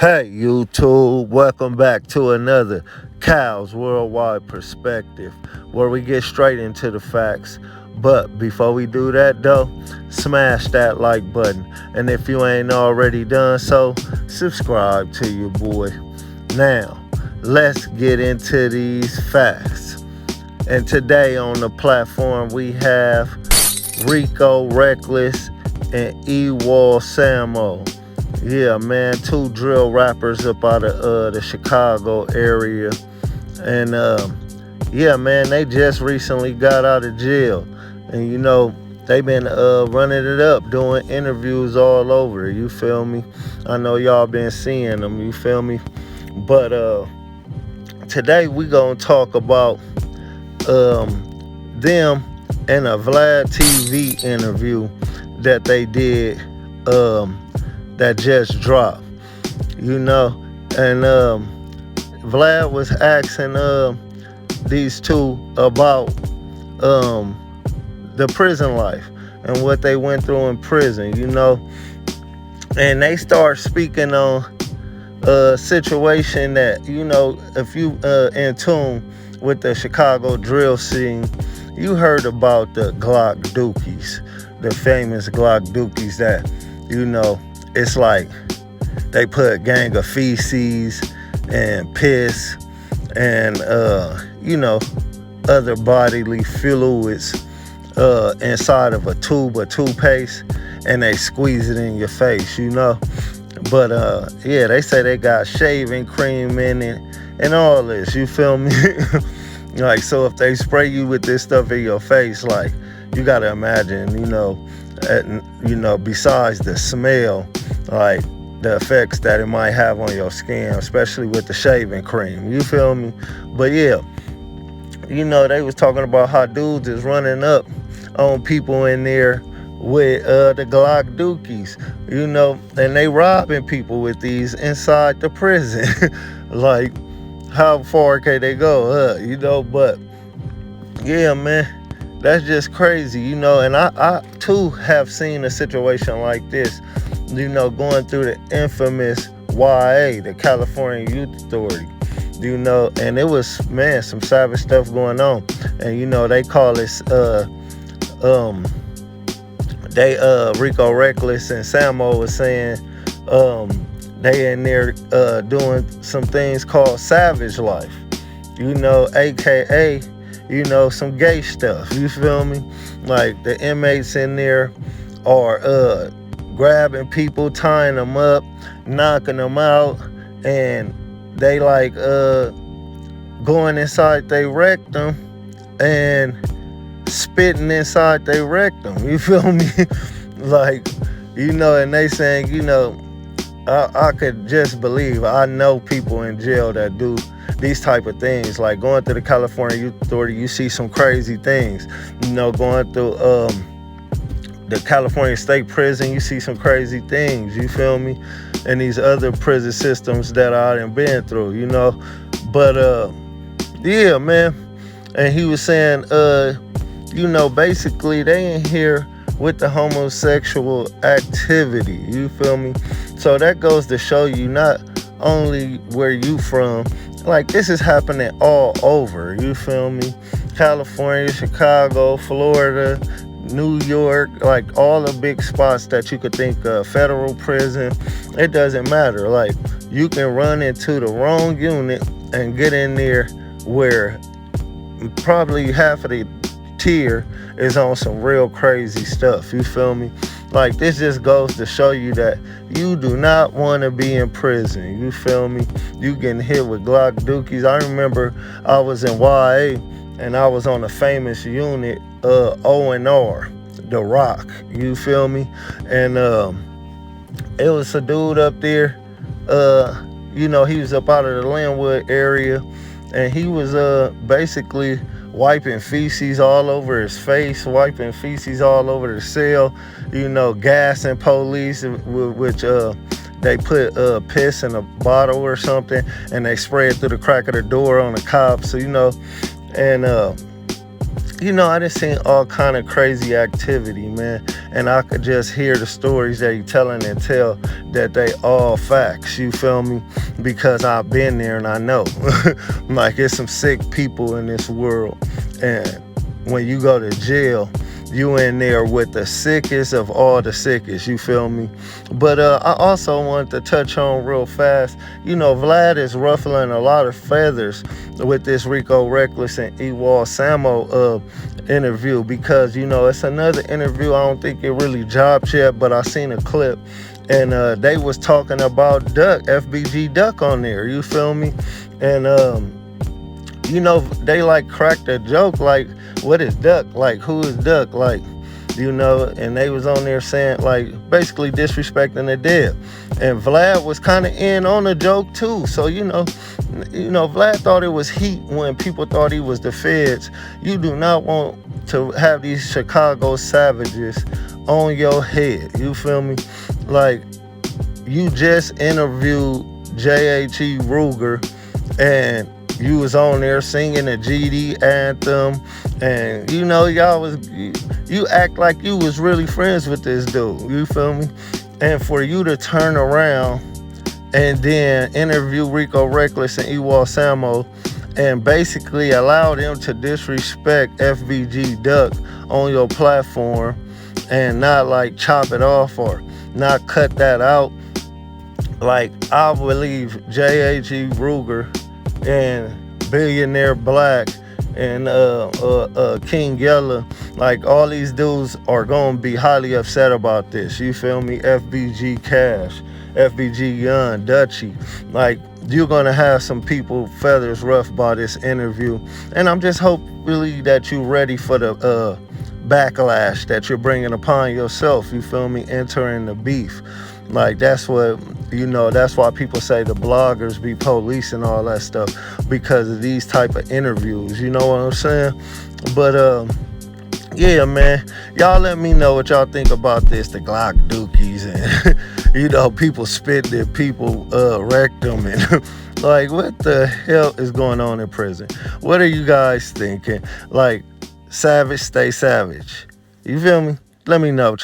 Hey YouTube, welcome back to another Cal's Worldwide Perspective where we get straight into the facts. But before we do that though, smash that like button. And if you ain't already done so, subscribe to your boy. Now, let's get into these facts. And today on the platform we have Rico Reckless and Ewol Samo. Yeah, man, two drill rappers up out of the Chicago area. And yeah, man, they just recently got out of jail. And they've been running it up, doing interviews all over, you feel me? I know y'all been seeing them, you feel me? But today we gonna talk about them in a Vlad TV interview that they did that just dropped, and Vlad was asking these two about the prison life and what they went through in prison, and they start speaking on a situation that, if you in tune with the Chicago drill scene, you heard about the Glock Dookies, the famous Glock Dookies that, it's like they put a gang of feces and piss and other bodily fluids inside of a tube of toothpaste, and they squeeze it in your face, But yeah, they say they got shaving cream in it and all this, you feel me? Like, so if they spray you with this stuff in your face, like, you gotta imagine, besides the smell, like the effects that it might have on your skin, especially with the shaving cream, you feel me? But yeah, they was talking about how dudes is running up on people in there with the Glock Dookies, and they robbing people with these inside the prison. Like, how far can they go, but yeah, man, that's just crazy, and I too have seen a situation like this, going through the infamous YA, the California Youth Authority, and it was, man, some savage stuff going on. And they call this Rico Reckless and Samo was saying they in there doing some things called savage life, aka some gay stuff, you feel me? Like, the inmates in there are grabbing people, tying them up, knocking them out, and they like going inside they rectum and spitting inside they rectum, you feel me? Like, and they saying, I could just believe, I know people in jail that do these type of things. Like, going through the California Youth Authority, you see some crazy things. Going through the California State Prison, you see some crazy things, you feel me? And these other prison systems that I done been through, But yeah, man. And he was saying, basically they in here with the homosexual activity, you feel me? So that goes to show you not only where you from, like, this is happening all over, you feel me? California, Chicago, Florida, New York, like all the big spots that you could think of, federal prison, it doesn't matter. Like, you can run into the wrong unit and get in there where probably half of the tier is on some real crazy stuff, you feel me? Like, this just goes to show you that you do not want to be in prison, you feel me? You getting hit with Glock Dookies. I remember I was in YA and I was on a famous unit, O&R, The Rock, you feel me? And it was a dude up there, he was up out of the Linwood area, and he was basically wiping feces all over his face, wiping feces all over the cell, gassing police, which they put piss in a bottle or something, and they spray it through the crack of the door on the cops, and I done seen all kind of crazy activity, man, and I could just hear the stories that he telling and tell that they all facts. You feel me? Because I've been there and I know, like it's some sick people in this world, and when you go to jail, you in there with the sickest of all the sickest, you feel me? But I also want to touch on real fast, Vlad is ruffling a lot of feathers with this Rico Reckless and Ewol Samo interview, because it's another interview. I don't think it really dropped yet, but I seen a clip, and they was talking about Duck, FBG Duck on there, you feel me? And they like cracked a joke like, what is Duck? Like, who is Duck? Like, and they was on there saying, like, basically disrespecting the dead. And Vlad was kind of in on the joke too. So, Vlad thought it was heat when people thought he was the feds. You do not want to have these Chicago savages on your head. You feel me? Like, you just interviewed J.H.E. Ruger, and you was on there singing the GD anthem, and you act like you was really friends with this dude, you feel me? And for you to turn around and then interview Rico Reckless and Ewol Samo and basically allow them to disrespect FBG Duck on your platform and not like chop it off or not cut that out, like, I believe J.H.E. Ruger and Billionaire Black and King Yella, like, all these dudes are gonna be highly upset about this, you feel me? FBG Cash, FBG Young, Dutchy, like, you're gonna have some people feathers rough by this interview, and I'm just hopefully that you're ready for the backlash that you're bringing upon yourself, you feel me? Entering the beef. Like, that's what, that's why people say the bloggers be police and all that stuff, because of these type of interviews, you know what I'm saying? But yeah, man, y'all let me know what y'all think about this, the Glock Dookies, and people spit their people wrecked them, and like, what the hell is going on in prison? What are you guys thinking? Like, savage stay savage, you feel me? Let me know, y'all.